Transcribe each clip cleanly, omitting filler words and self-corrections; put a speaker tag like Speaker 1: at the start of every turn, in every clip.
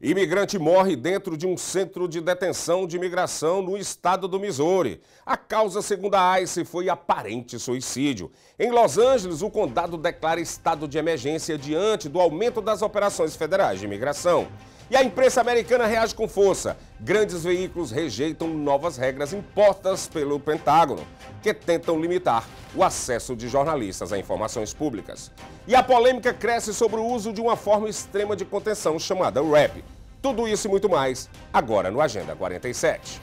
Speaker 1: Imigrante morre dentro de um centro de detenção de imigração no estado do Missouri. A causa, segundo a ICE, foi aparente suicídio. Em Los Angeles, o condado declara estado de emergência diante do aumento das operações federais de imigração. E a imprensa americana reage com força. Grandes veículos rejeitam novas regras impostas pelo Pentágono, que tentam limitar o acesso de jornalistas a informações públicas. E a polêmica cresce sobre o uso de uma forma extrema de contenção chamada RAP. Tudo isso e muito mais, agora no Agenda 47.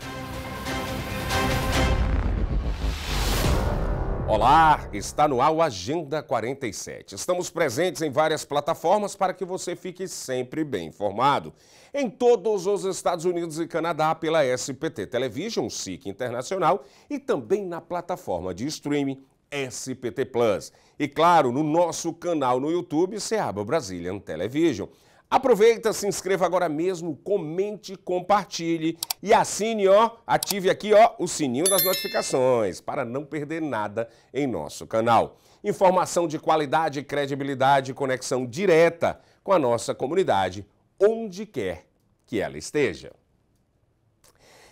Speaker 1: Olá, está no ar o Agenda 47. Estamos presentes em várias plataformas para que você fique sempre bem informado. Em todos os Estados Unidos e Canadá pela SPT Television, SIC Internacional, e também na plataforma de streaming SPT Plus. E claro, no nosso canal no YouTube, Seaba Brazilian Television. Aproveita, se inscreva agora mesmo, comente, compartilhe e assine, ative aqui, o sininho das notificações para não perder nada em nosso canal. Informação de qualidade, credibilidade e conexão direta com a nossa comunidade, onde quer que ela esteja.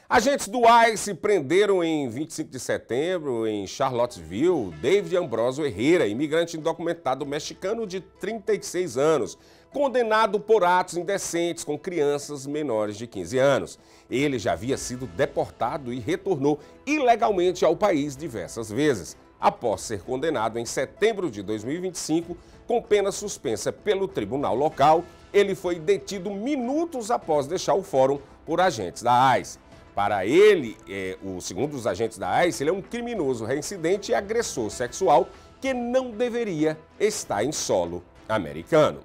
Speaker 1: Agentes do ICE prenderam em 25 de setembro, em Charlottesville, David Ambrosio Herrera, imigrante indocumentado mexicano de 36 anos, condenado por atos indecentes com crianças menores de 15 anos. Ele já havia sido deportado e retornou ilegalmente ao país diversas vezes. Após ser condenado em setembro de 2025, com pena suspensa pelo tribunal local, ele foi detido minutos após deixar o fórum por agentes da ICE. Para ele, segundo os agentes da ICE, ele é um criminoso reincidente e agressor sexual que não deveria estar em solo americano.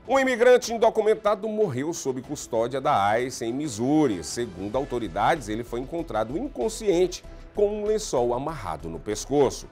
Speaker 1: Um imigrante indocumentado morreu sob custódia da ICE em Missouri. Segundo autoridades, ele foi encontrado inconsciente com um lençol amarrado no pescoço.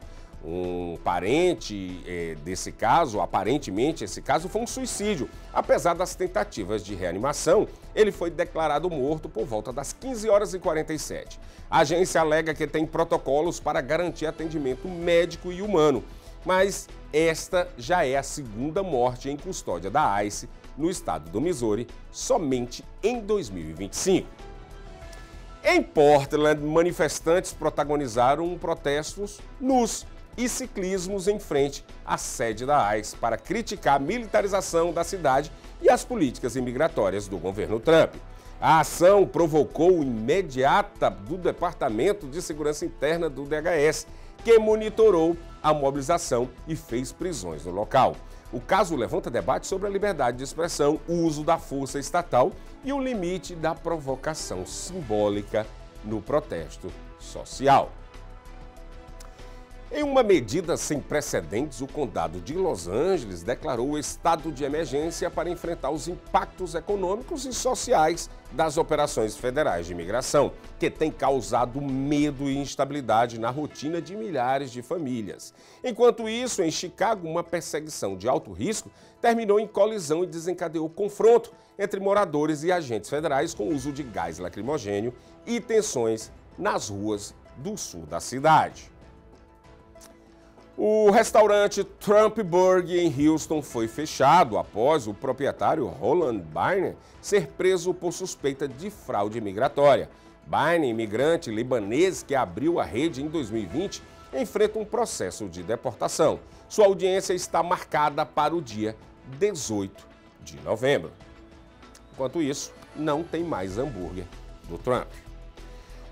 Speaker 1: Um parente desse caso, aparentemente esse caso foi um suicídio. Apesar das tentativas de reanimação, ele foi declarado morto por volta das 15h47. A agência alega que tem protocolos para garantir atendimento médico e humano, mas esta já é a segunda morte em custódia da ICE no estado do Missouri, somente em 2025. Em Portland, manifestantes protagonizaram protestos nus e ciclismos em frente à sede da ICE para criticar a militarização da cidade e as políticas imigratórias do governo Trump. A ação provocou imediata do Departamento de Segurança Interna do DHS, que monitorou a mobilização e fez prisões no local. O caso levanta debate sobre a liberdade de expressão, o uso da força estatal e o limite da provocação simbólica no protesto social. Em uma medida sem precedentes, o condado de Los Angeles declarou o estado de emergência para enfrentar os impactos econômicos e sociais das operações federais de imigração, que tem causado medo e instabilidade na rotina de milhares de famílias. Enquanto isso, em Chicago, uma perseguição de alto risco terminou em colisão e desencadeou confronto entre moradores e agentes federais com uso de gás lacrimogênio e tensões nas ruas do sul da cidade. O restaurante Trump Burger em Houston foi fechado após o proprietário Roland Barney ser preso por suspeita de fraude migratória. Barney, imigrante libanês que abriu a rede em 2020, enfrenta um processo de deportação. Sua audiência está marcada para o dia 18 de novembro. Enquanto isso, não tem mais hambúrguer do Trump.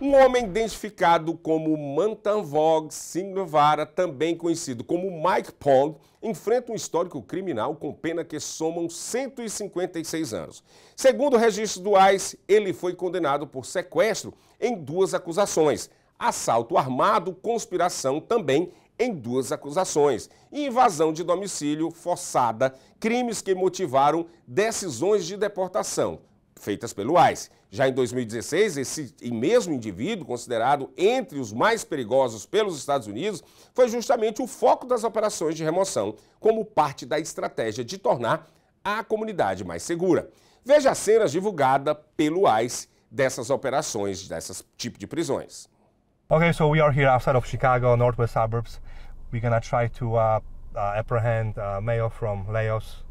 Speaker 1: Um homem identificado como Mantavog Singhavara, também conhecido como Mike Pong, enfrenta um histórico criminal com pena que somam 156 anos. Segundo o registro do ICE, ele foi condenado por sequestro em 2 acusações, assalto armado, conspiração também em 2 acusações, e invasão de domicílio forçada, crimes que motivaram decisões de deportação feitas pelo ICE. Já em 2016, esse mesmo indivíduo, considerado entre os mais perigosos pelos Estados Unidos, foi justamente o foco das operações de remoção, como parte da estratégia de tornar a comunidade mais segura. Veja as cenas divulgadas pelo ICE dessas operações, dessas tipos de prisões.
Speaker 2: Okay, so we are here outside of Chicago, northwest suburbs. We're gonna try to apprehend a male from Laos.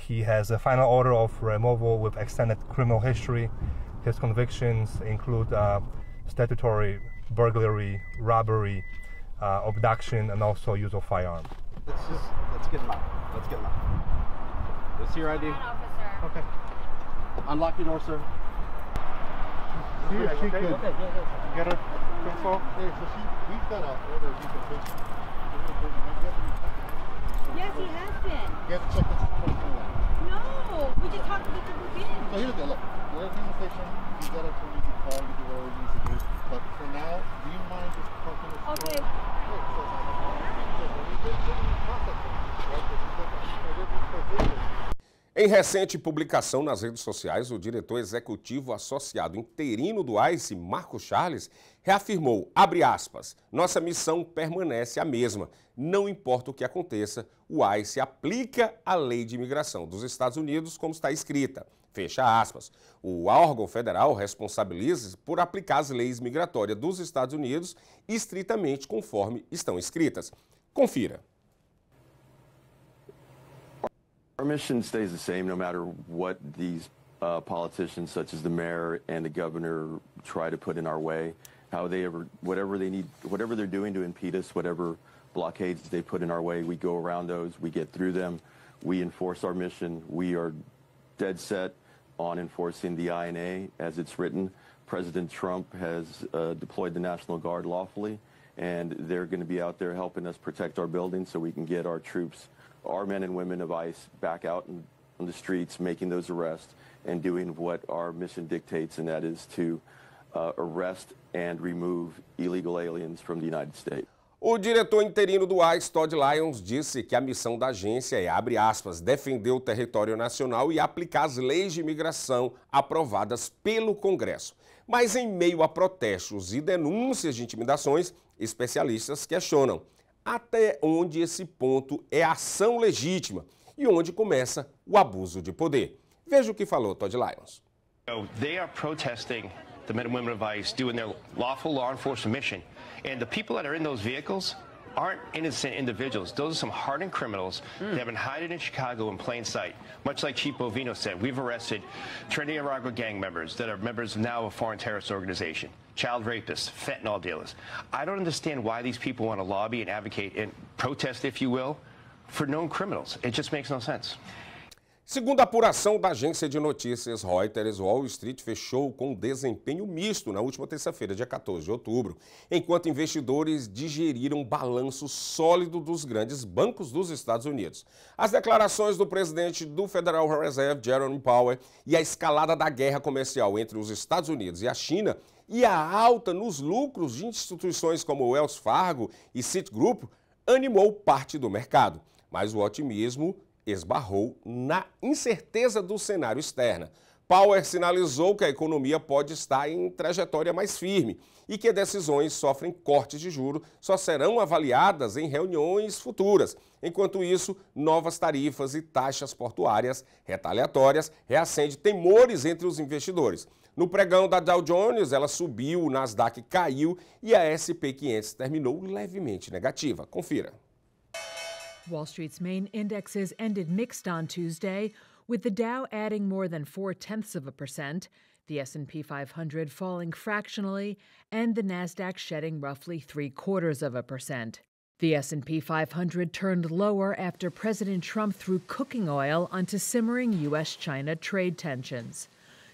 Speaker 2: He has a final order of removal with extended criminal history. His convictions include statutory burglary, robbery, abduction, and also use of firearm.
Speaker 3: Let's get him out. Let's get him out. Let's see your ID. Okay. Unlock your door, sir.
Speaker 2: See if she could get her info.
Speaker 4: He's got an order of deportation.
Speaker 5: Yes, he has been.
Speaker 4: You have to check this out.
Speaker 5: No, we just talked to the people who didn't.
Speaker 4: So here's the look. We're at the station. He's got a phone. You can call, you do whatever he needs to do. But for now, do you mind just parking this car?
Speaker 5: Okay.
Speaker 1: Em recente publicação nas redes sociais, o diretor executivo associado interino do ICE, Marco Charles, reafirmou, abre aspas, nossa missão permanece a mesma. Não importa o que aconteça, o ICE aplica a lei de imigração dos Estados Unidos como está escrita. Fecha aspas. O órgão federal responsabiliza-se por aplicar as leis migratórias dos Estados Unidos estritamente conforme estão escritas. Confira.
Speaker 6: Our mission stays the same no matter what these politicians such as the mayor and the governor try to put in our way, whatever they're doing to impede us, whatever blockades they put in our way, we go around those, we get through them, we enforce our mission. We are dead set on enforcing the INA as it's written. President Trump has deployed the National Guard lawfully, and they're going to be out there helping us protect our buildings so we can get our troops, our men and women of ICE, back out on the streets, making those arrests and doing what our mission dictates, and that is to arrest and remove illegal aliens from the United States.
Speaker 1: O diretor interino do ICE, Todd Lyons, disse que a missão da agência é, abre aspas, defender o território nacional e aplicar as leis de imigração aprovadas pelo Congresso. Mas em meio a protestos e denúncias de intimidações, especialistas questionam até onde esse ponto é ação legítima e onde começa o abuso de poder. Veja o que falou Todd Lyons.
Speaker 7: They are protesting the men and women of ICE doing their lawful law enforcement mission. And the people that are in those vehicles aren't innocent individuals. Those are some hardened criminals that have been hiding in Chicago in plain sight. Much like Chief Bovino said, we've arrested Trinidad Nicaragua gang members that are members now of a foreign terrorist organization, child rapists, fentanyl dealers. I don't understand why these people want to lobby and advocate and protest, if you will, for known criminals. It just makes no sense.
Speaker 1: Segundo a apuração da agência de notícias Reuters, Wall Street fechou com desempenho misto na última terça-feira, dia 14 de outubro, enquanto investidores digeriram balanço sólido dos grandes bancos dos Estados Unidos. As declarações do presidente do Federal Reserve, Jerome Powell, e a escalada da guerra comercial entre os Estados Unidos e a China e a alta nos lucros de instituições como Wells Fargo e Citigroup animou parte do mercado, mas o otimismo esbarrou na incerteza do cenário externo. Powell sinalizou que a economia pode estar em trajetória mais firme e que decisões sofrem cortes de juros só serão avaliadas em reuniões futuras. Enquanto isso, novas tarifas e taxas portuárias retaliatórias reacendem temores entre os investidores. No pregão da Dow Jones, ela subiu, o Nasdaq caiu e a S&P 500 terminou levemente negativa. Confira.
Speaker 8: Wall Street's main indexes ended mixed on Tuesday, with the Dow adding more than 0.4%, the S&P 500 falling fractionally, and the Nasdaq shedding roughly 0.75%. The S&P 500 turned lower after President Trump threw cooking oil onto simmering U.S.-China trade tensions.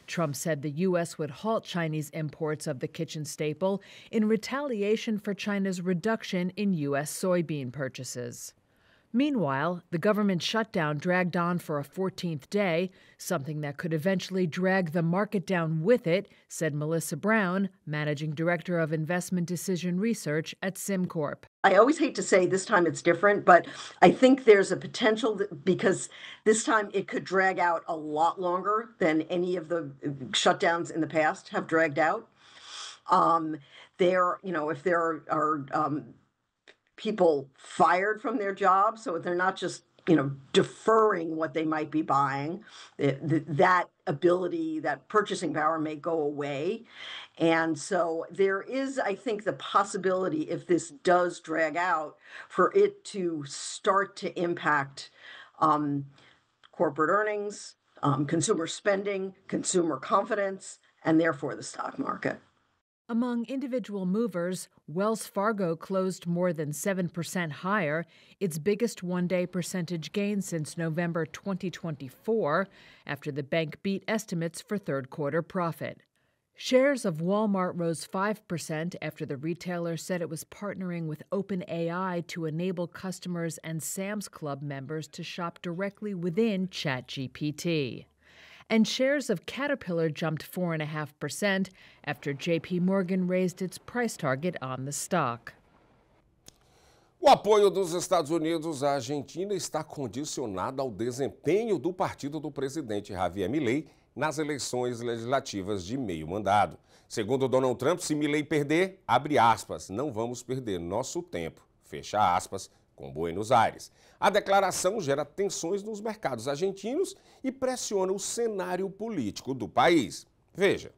Speaker 8: Trump said the U.S. would halt Chinese imports of the kitchen staple in retaliation for China's reduction in U.S. soybean purchases. Meanwhile, the government shutdown dragged on for a 14th day, something that could eventually drag the market down with it, said Melissa Brown, managing director of investment decision research at SimCorp.
Speaker 9: I always hate to say this time it's different, but I think there's a potential because this time it could drag out a lot longer than any of the shutdowns in the past have dragged out. If there are people fired from their jobs, so they're not just, deferring what they might be buying, that ability, that purchasing power may go away. And so there is, I think, the possibility, if this does drag out, for it to start to impact corporate earnings, consumer spending, consumer confidence, and therefore the stock market.
Speaker 8: Among individual movers, Wells Fargo closed more than 7% higher, its biggest one-day percentage gain since November 2024, after the bank beat estimates for third-quarter profit. Shares of Walmart rose 5% after the retailer said it was partnering with OpenAI to enable customers and Sam's Club members to shop directly within ChatGPT. And shares of Caterpillar jumped 4.5% after JP Morgan raised its price target on the stock.
Speaker 1: O apoio dos Estados Unidos à Argentina está condicionado ao desempenho do partido do presidente Javier Milei nas eleições legislativas de meio mandado. Segundo Donald Trump, se Milei perder, abre aspas, não vamos perder nosso tempo, fecha aspas, com Buenos Aires. A declaração gera tensões nos mercados argentinos e pressiona o cenário político do país. Veja.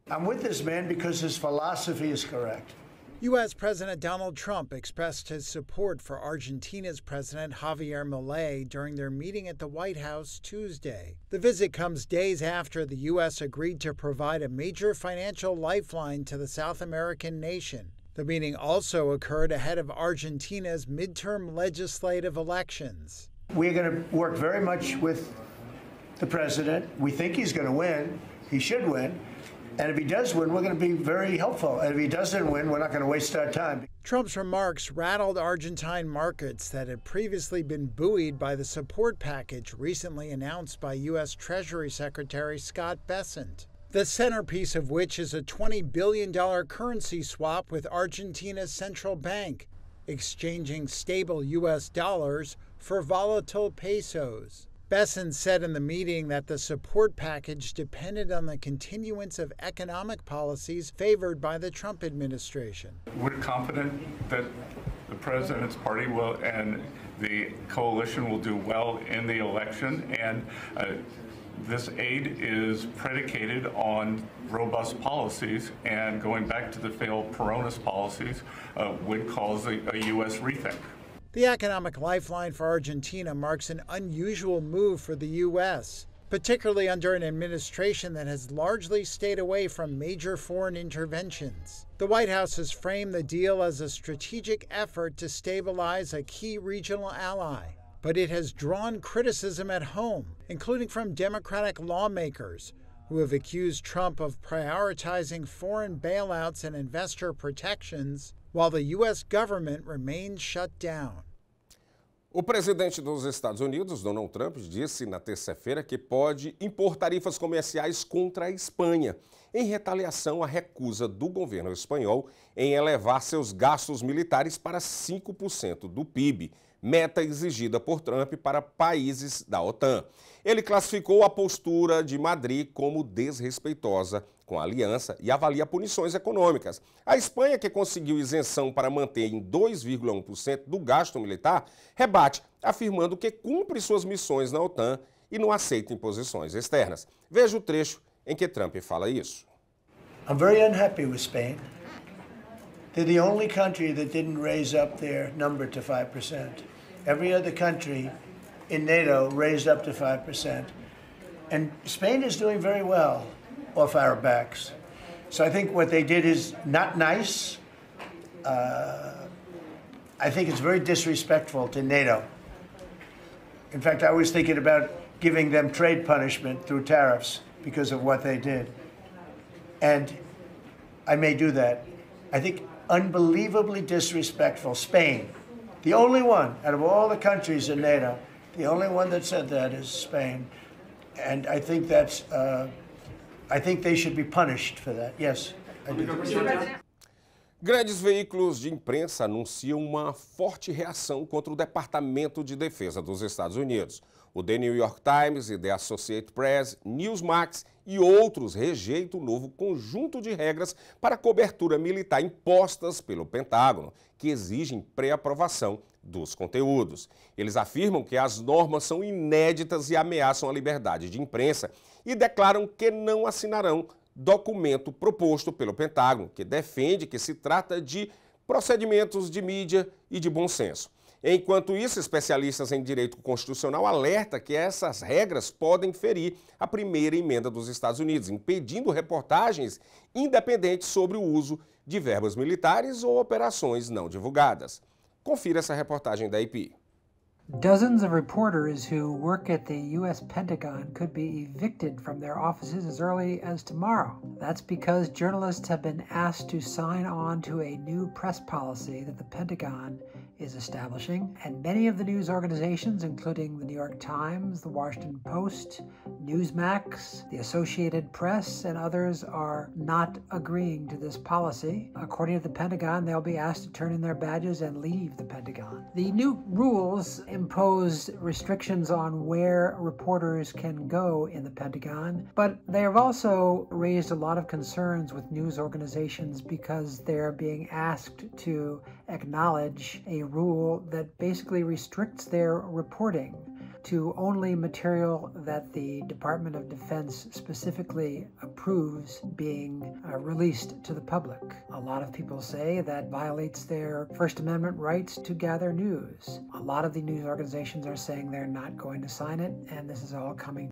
Speaker 10: I'm with this man because his philosophy is correct.
Speaker 11: U.S. President Donald Trump expressed his support for Argentina's President Javier Milei during their meeting at the White House Tuesday. The visit comes days after the U.S. agreed to provide a major financial lifeline to the South American nation. The meeting also occurred ahead of Argentina's midterm legislative elections.
Speaker 10: We're going to work very much with the president. We think he's going to win. He should win. And if he does win, we're going to be very helpful. And if he doesn't win, we're not going to waste our time.
Speaker 11: Trump's remarks rattled Argentine markets that had previously been buoyed by the support package recently announced by U.S. Treasury Secretary Scott Bessent. The centerpiece of which is a $20 billion currency swap with Argentina's central bank, exchanging stable U.S. dollars for volatile pesos. Bessent said in the meeting that the support package depended on the continuance of economic policies favored by the Trump administration.
Speaker 12: We're confident that the president's party will and the coalition will do well in the election, and this aid is predicated on robust policies, and going back to the failed Peronist policies would cause a U.S. rethink.
Speaker 11: The economic lifeline for Argentina marks an unusual move for the U.S., particularly under an administration that has largely stayed away from major foreign interventions. The White House has framed the deal as a strategic effort to stabilize a key regional ally. But it has drawn criticism at home, including from Democratic lawmakers who have accused Trump of prioritizing foreign bailouts and investor protections while the U.S. government remains shut down.
Speaker 1: O presidente dos Estados Unidos, Donald Trump, disse na terça-feira que pode impor tarifas comerciais contra a Espanha, em retaliação à recusa do governo espanhol em elevar seus gastos militares para 5% do PIB, meta exigida por Trump para países da OTAN. Ele classificou a postura de Madrid como desrespeitosa com a aliança e avalia punições econômicas. A Espanha, que conseguiu isenção para manter em 2,1% do gasto militar, rebate, afirmando que cumpre suas missões na OTAN e não aceita imposições externas. Veja o trecho em que Trump fala isso.
Speaker 10: I'm very unhappy with Spain. They're the only country that didn't raise up their number to 5%. Every other country in NATO raised up to 5%. And Spain is doing very well off our backs. So I think what they did is not nice. I think it's very disrespectful to NATO. In fact, I was thinking about giving them trade punishment through tariffs because of what they did. And I may do that. I think unbelievably disrespectful. Spain, the only one out of all the countries in NATO, the only one that said that is Spain. And I think that's, I think they should be punished for that. Yes, I do.
Speaker 1: Grandes veículos de imprensa anunciam uma forte reação contra o Departamento de Defesa dos Estados Unidos. O The New York Times e The Associated Press, Newsmax e outros rejeitam o novo conjunto de regras para cobertura militar impostas pelo Pentágono, que exigem pré-aprovação dos conteúdos. Eles afirmam que as normas são inéditas e ameaçam a liberdade de imprensa e declaram que não assinarão documento proposto pelo Pentágono, que defende que se trata de procedimentos de mídia e de bom senso. Enquanto isso, especialistas em direito constitucional alertam que essas regras podem ferir a primeira emenda dos Estados Unidos, impedindo reportagens independentes sobre o uso de verbas militares ou operações não divulgadas. Confira essa reportagem da AP.
Speaker 13: Dozens of reporters who work at the U.S. Pentagon could be evicted from their offices as early as tomorrow. That's because journalists have been asked to sign on to a new press policy that the Pentagon is establishing, and many of the news organizations, including the New York Times, the Washington Post, Newsmax, the Associated Press, and others are not agreeing to this policy. According to the Pentagon, they'll be asked to turn in their badges and leave the Pentagon. The new rules impose restrictions on where reporters can go in the Pentagon, but they have also raised a lot of concerns with news organizations because they're being asked to acknowledge a rule that basically restricts their reporting to only material that the Department of Defense specifically approves being released to the public. A lot of people say that violates their First Amendment rights to gather news. A lot of the news organizations are saying they're not going to sign it, and this is all coming.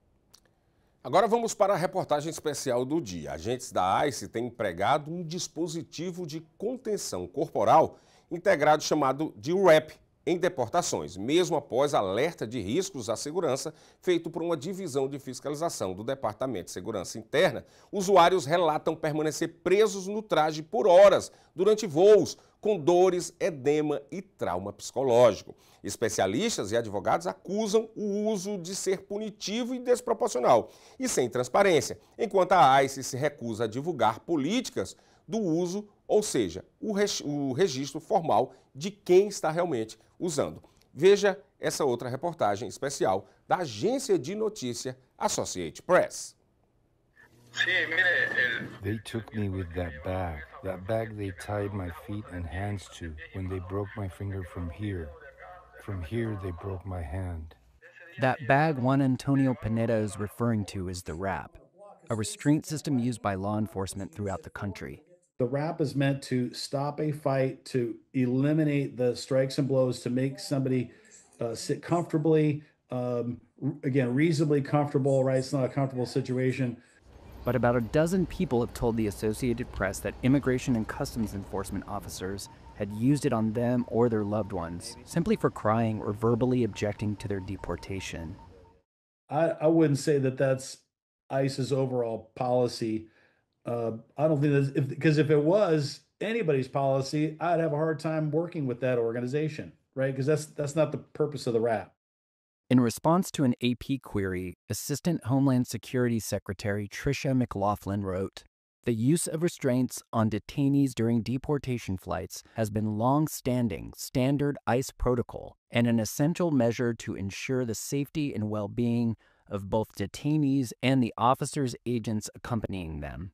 Speaker 1: Agora vamos para a reportagem especial do dia. Agentes da ICE têm empregado um dispositivo de contenção corporal integrado chamado de RAP em deportações, mesmo após alerta de riscos à segurança feito por uma divisão de fiscalização do Departamento de Segurança Interna. Usuários relatam permanecer presos no traje por horas durante voos, com dores, edema e trauma psicológico. Especialistas e advogados acusam o uso de ser punitivo e desproporcional e sem transparência, enquanto a ICE se recusa a divulgar políticas do uso, ou seja, o registro formal de quem está realmente usando. Veja essa outra reportagem especial da agência de notícia Associated Press.
Speaker 14: They took me with that bag they tied my feet and hands to when they broke my finger from here. From here they broke my hand.
Speaker 15: That bag Juan Antonio Pineda is referring to is the RAP, a restraint system used by law enforcement throughout the country.
Speaker 16: The RAP is meant to stop a fight, to eliminate the strikes and blows, to make somebody sit comfortably, again, reasonably comfortable, right? It's not a comfortable situation.
Speaker 15: But about a dozen people have told the Associated Press that Immigration and Customs Enforcement officers had used it on them or their loved ones, simply for crying or verbally objecting to their deportation.
Speaker 16: I wouldn't say that that's ICE's overall policy. I don't think that's, because if it was anybody's policy, I'd have a hard time working with that organization, right? Because that's not the purpose of the RAP.
Speaker 15: In response to an AP query, Assistant Homeland Security Secretary Tricia McLaughlin wrote, "The use of restraints on detainees during deportation flights has been long-standing standard ICE protocol and an essential measure to ensure the safety and well-being of both detainees and the officers' agents accompanying them."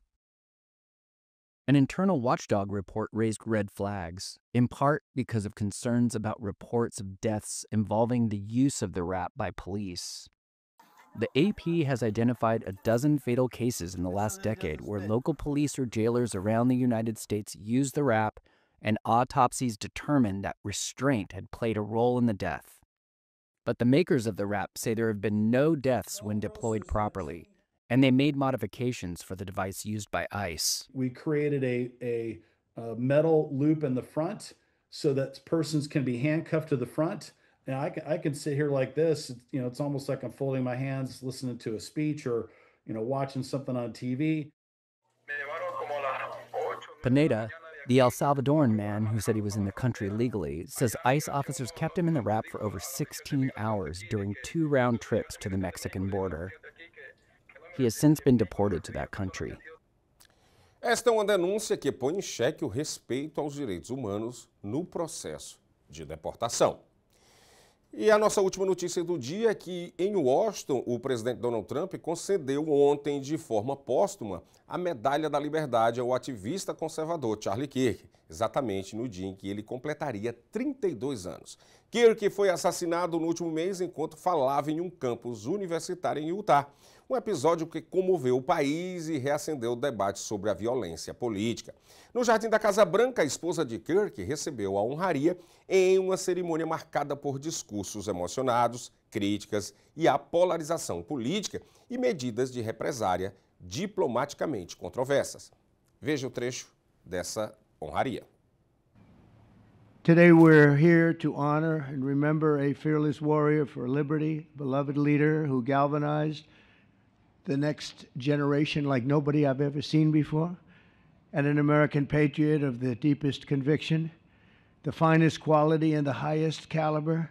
Speaker 15: An internal watchdog report raised red flags, in part because of concerns about reports of deaths involving the use of the RAP by police. The AP has identified a dozen fatal cases in the last decade where local police or jailers around the United States used the RAP, and autopsies determined that restraint had played a role in the death. But the makers of the RAP say there have been no deaths when deployed properly, and they made modifications for the device used by ICE.
Speaker 16: We created a metal loop in the front so that persons can be handcuffed to the front. And I can sit here like this, you know, it's almost like I'm folding my hands, listening to a speech or, you know, watching something on TV.
Speaker 15: Pineda, the El Salvadoran man who said he was in the country legally, says ICE officers kept him in the RAP for over 16 hours during 2 round trips to the Mexican border. He has since been deported to that country.
Speaker 1: Esta é uma denúncia que põe em xeque o respeito aos direitos humanos no processo de deportação. E a nossa última notícia do dia é que, em Washington, o presidente Donald Trump concedeu ontem, de forma póstuma, a Medalha da Liberdade ao ativista conservador Charlie Kirk, exatamente no dia em que ele completaria 32 anos. Kirk foi assassinado no último mês enquanto falava em um campus universitário em Utah. Um episódio que comoveu o país e reacendeu o debate sobre a violência política. No Jardim da Casa Branca, a esposa de Kirk recebeu a honraria em uma cerimônia marcada por discursos emocionados, críticas e a polarização política e medidas de represária diplomaticamente controversas. Veja o trecho dessa honraria.
Speaker 10: Today we're here to honor and remember a fearless warrior for liberty, beloved leader who galvanized the next generation like nobody I've ever seen before, and an American patriot of the deepest conviction, the finest quality and the highest caliber,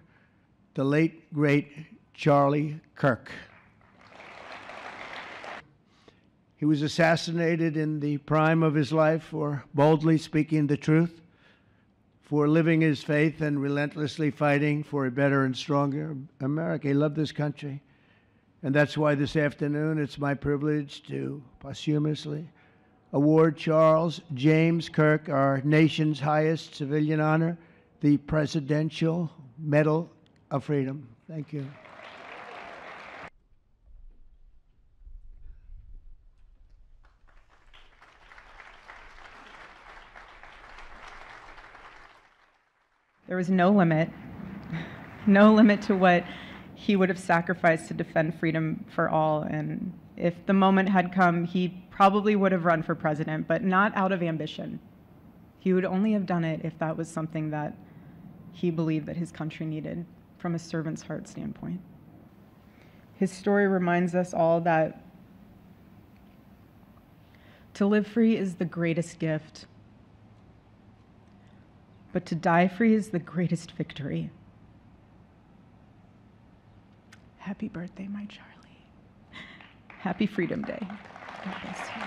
Speaker 10: the late, great Charlie Kirk. He was assassinated in the prime of his life for boldly speaking the truth, for living his faith and relentlessly fighting for a better and stronger America. He loved this country. And that's why this afternoon it's my privilege to posthumously award Charles James Kirk our nation's highest civilian honor, the Presidential Medal of Freedom. Thank you.
Speaker 17: There was no limit to what he would have sacrificed to defend freedom for all. And if the moment had come, he probably would have run for president, but not out of ambition. He would only have done it if that was something that he believed that his country needed from a servant's heart standpoint. His story reminds us all that to live free is the greatest gift, but to die free is the greatest victory. Happy birthday, my Charlie. Happy Freedom Day. God bless you.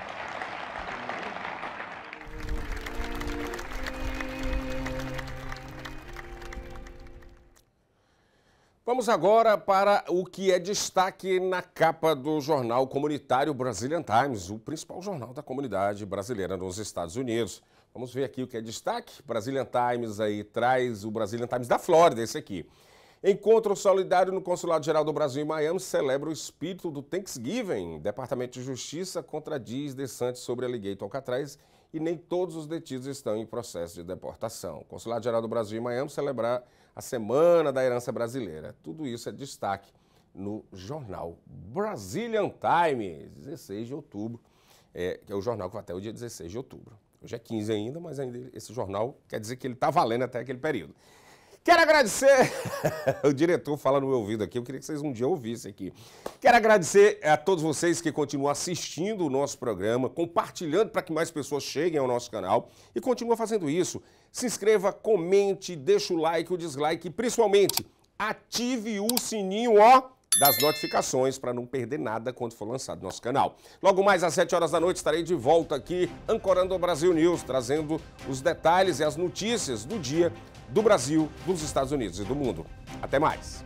Speaker 1: Vamos agora para o que é destaque na capa do jornal comunitário Brazilian Times, o principal jornal da comunidade brasileira nos Estados Unidos. Vamos ver aqui o que é destaque. Brazilian Times aí traz o Brazilian Times da Flórida, esse aqui. Encontro solidário no Consulado-Geral do Brasil em Miami celebra o espírito do Thanksgiving. Departamento de Justiça contradiz DeSantis sobre Alligator Alcatraz e nem todos os detidos estão em processo de deportação. Consulado-Geral do Brasil em Miami celebrar a Semana da Herança Brasileira. Tudo isso é destaque no jornal Brazilian Times, 16 de outubro, que é o jornal que vai até o dia 16 de outubro. Hoje é 15 ainda, mas ainda esse jornal quer dizer que ele está valendo até aquele período. Quero agradecer, o diretor fala no meu ouvido aqui, eu queria que vocês um dia ouvissem aqui. Quero agradecer a todos vocês que continuam assistindo o nosso programa, compartilhando para que mais pessoas cheguem ao nosso canal e continuam fazendo isso. Se inscreva, comente, deixa o like, o dislike e principalmente ative o sininho, das notificações para não perder nada quando for lançado no nosso canal. Logo mais às 7 horas da noite estarei de volta aqui, ancorando o Brasil News, trazendo os detalhes e as notícias do dia do Brasil, dos Estados Unidos e do mundo. Até mais!